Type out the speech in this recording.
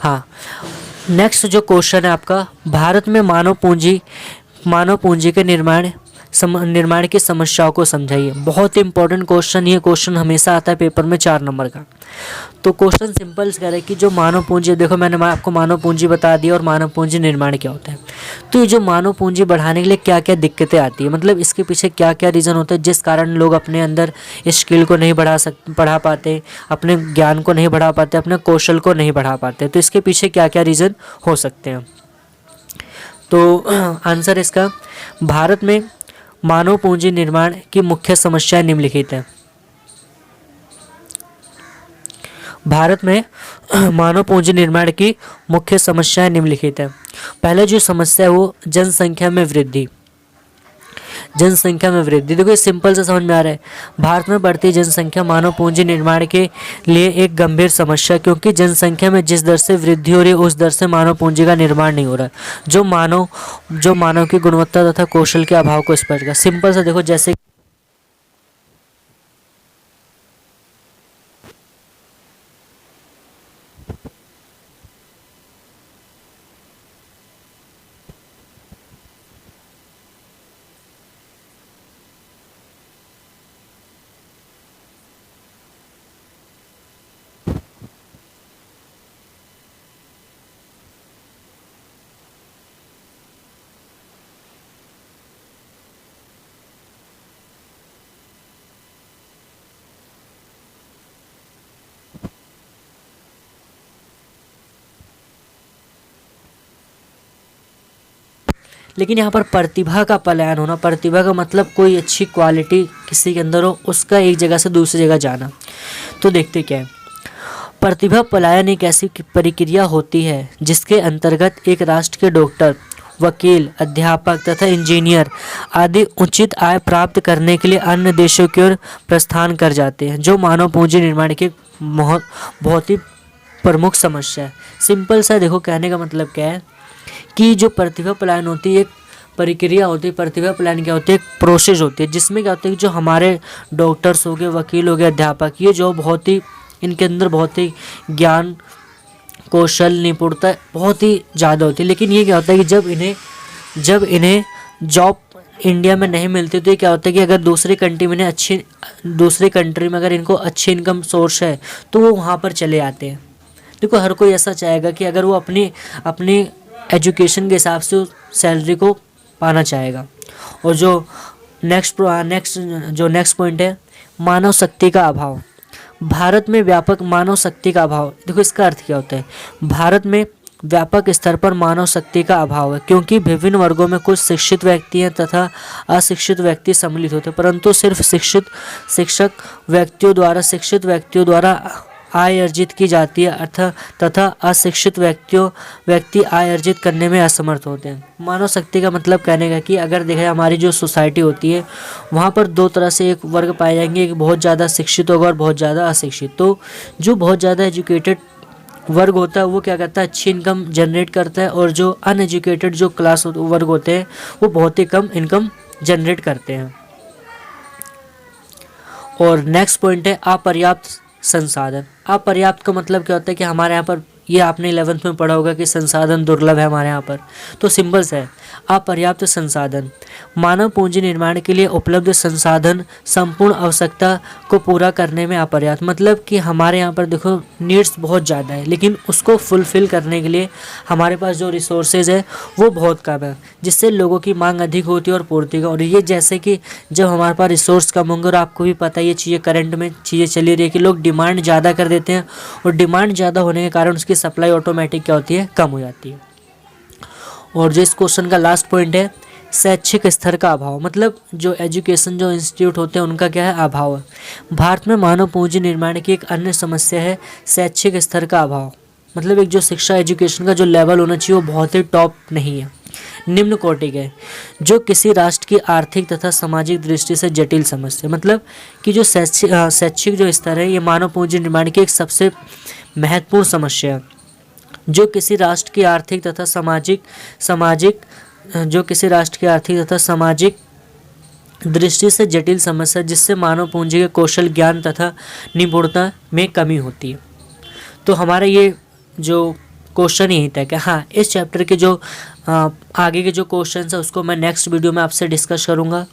हाँ, नेक्स्ट जो क्वेश्चन है आपका, भारत में मानव पूंजी के निर्माण की समस्याओं को समझाइए। बहुत ही इंपॉर्टेंट क्वेश्चन, ये क्वेश्चन हमेशा आता है पेपर में 4 नंबर का। तो क्वेश्चन सिंपल कह रहा है कि जो मानव पूंजी, देखो मैंने आपको मानव पूंजी बता दिया और मानव पूंजी निर्माण क्या होता है। तो ये जो मानव पूंजी बढ़ाने के लिए क्या क्या दिक्कतें आती है, मतलब इसके पीछे क्या क्या रीज़न होता है जिस कारण लोग अपने अंदर स्किल को नहीं बढ़ा पाते, अपने ज्ञान को नहीं बढ़ा पाते, अपने कौशल को नहीं बढ़ा पाते। तो इसके पीछे क्या क्या रीज़न हो सकते हैं। तो आंसर इसका, भारत में मानव पूंजी निर्माण की मुख्य समस्याएं निम्नलिखित है। भारत में मानव पूंजी निर्माण की मुख्य समस्याएं निम्नलिखित है। पहले जो समस्या है वो जनसंख्या में वृद्धि। देखो ये सिंपल से समझ में आ रहा है। भारत में बढ़ती जनसंख्या मानव पूंजी निर्माण के लिए एक गंभीर समस्या है, क्योंकि जनसंख्या में जिस दर से वृद्धि हो रही है उस दर से मानव पूंजी का निर्माण नहीं हो रहा है, जो मानव की गुणवत्ता तथा कौशल के अभाव को स्पष्ट कर। सिंपल से देखो, जैसे लेकिन यहाँ पर प्रतिभा का पलायन होना, प्रतिभा का मतलब कोई अच्छी क्वालिटी किसी के अंदर हो, उसका एक जगह से दूसरी जगह जाना। तो देखते क्या है, प्रतिभा पलायन एक ऐसी प्रक्रिया होती है जिसके अंतर्गत एक राष्ट्र के डॉक्टर, वकील, अध्यापक तथा इंजीनियर आदि उचित आय प्राप्त करने के लिए अन्य देशों की ओर प्रस्थान कर जाते हैं, जो मानव पूंजी निर्माण की बहुत ही प्रमुख समस्या है। सिंपल सा देखो, कहने का मतलब क्या है कि जो प्रतिभा पलायन होती है एक प्रक्रिया होती है। प्रतिभा पलायन क्या होती है, एक प्रोसेस होती है, जिसमें क्या होता है कि जो हमारे डॉक्टर्स हो गए, वकील हो गए, अध्यापक, ये जो बहुत ही इनके अंदर बहुत ही ज्ञान, कौशल, निपुणता बहुत ही ज़्यादा होती है। लेकिन ये क्या होता है कि जब इन्हें जॉब इंडिया में नहीं मिलती, तो ये क्या होता है कि अगर दूसरी कंट्री में अगर इनको अच्छी इनकम सोर्स है तो वो वहाँ पर चले आते हैं। देखो हर कोई ऐसा चाहेगा कि अगर वो अपनी एजुकेशन के हिसाब से सैलरी को पाना चाहेगा। और जो नेक्स्ट पॉइंट है, मानव शक्ति का अभाव। भारत में व्यापक मानव शक्ति का अभाव। देखो इसका अर्थ क्या होता है, भारत में व्यापक स्तर पर मानव शक्ति का अभाव है, क्योंकि विभिन्न वर्गों में कुछ शिक्षित व्यक्ति हैं तथा अशिक्षित व्यक्ति सम्मिलित होते हैं, परंतु सिर्फ शिक्षित व्यक्तियों द्वारा आय अर्जित की जाती है तथा अशिक्षित व्यक्ति आय अर्जित करने में असमर्थ होते हैं। मानव शक्ति का मतलब कहने का कि अगर देखा जाए हमारी जो सोसाइटी होती है वहाँ पर दो तरह से एक वर्ग पाए जाएंगे, एक बहुत ज़्यादा शिक्षित होगा और बहुत ज़्यादा अशिक्षित। तो जो बहुत ज़्यादा एजुकेटेड वर्ग होता है वो क्या करता है, अच्छी इनकम जनरेट करता है, और जो अनएजुकेटेड जो क्लास वर्ग होते हैं वो बहुत ही कम इनकम जनरेट करते हैं। और नेक्स्ट पॉइंट है अपर्याप्त संसाधन। अपर्याप्त का मतलब क्या होता है कि हमारे यहाँ पर, ये आपने 11th में पढ़ा होगा कि संसाधन दुर्लभ है हमारे यहाँ पर। तो सिंपल से है अपर्याप्त संसाधन। मानव पूंजी निर्माण के लिए उपलब्ध संसाधन संपूर्ण आवश्यकता को पूरा करने में अपर्याप्त, मतलब कि हमारे यहाँ पर देखो नीड्स बहुत ज़्यादा है, लेकिन उसको फुलफ़िल करने के लिए हमारे पास जो रिसोर्सेज है वो बहुत कम है, जिससे लोगों की मांग अधिक होती है और पूर्ति का। और ये जैसे कि जब हमारे पास रिसोर्स कम होंगे, और आपको भी पता है ये चीज़ें करंट में चीज़ें चली रही है कि लोग डिमांड ज़्यादा कर देते हैं, और डिमांड ज़्यादा होने के कारण उसकी सप्लाई ऑटोमेटिक क्या होती है, कम हो जाती है। और जो इस क्वेश्चन का लास्ट पॉइंट है शैक्षिक स्तर का अभाव, मतलब जो एजुकेशन जो इंस्टीट्यूट होते हैं उनका क्या है, अभाव है। भारत में मानव पूंजी निर्माण की एक अन्य समस्या है शैक्षिक स्तर का अभाव, मतलब एक जो शिक्षा एजुकेशन का जो लेवल होना चाहिए वो बहुत ही टॉप नहीं है, निम्न कोटि के, जो किसी राष्ट्र की आर्थिक तथा सामाजिक दृष्टि से जटिल समस्या। मतलब कि जो शैक्षिक जो स्तर है ये मानव पूंजी निर्माण की एक सबसे महत्वपूर्ण समस्या है, जो किसी राष्ट्र की आर्थिक तथा सामाजिक दृष्टि से जटिल समस्या, जिससे मानव पूंजी के कौशल, ज्ञान तथा निपुणता में कमी होती है। तो हमारा ये जो क्वेश्चन यहीं तक है। हाँ, इस चैप्टर के जो आगे के जो क्वेश्चन है उसको मैं नेक्स्ट वीडियो में आपसे डिस्कस करूँगा।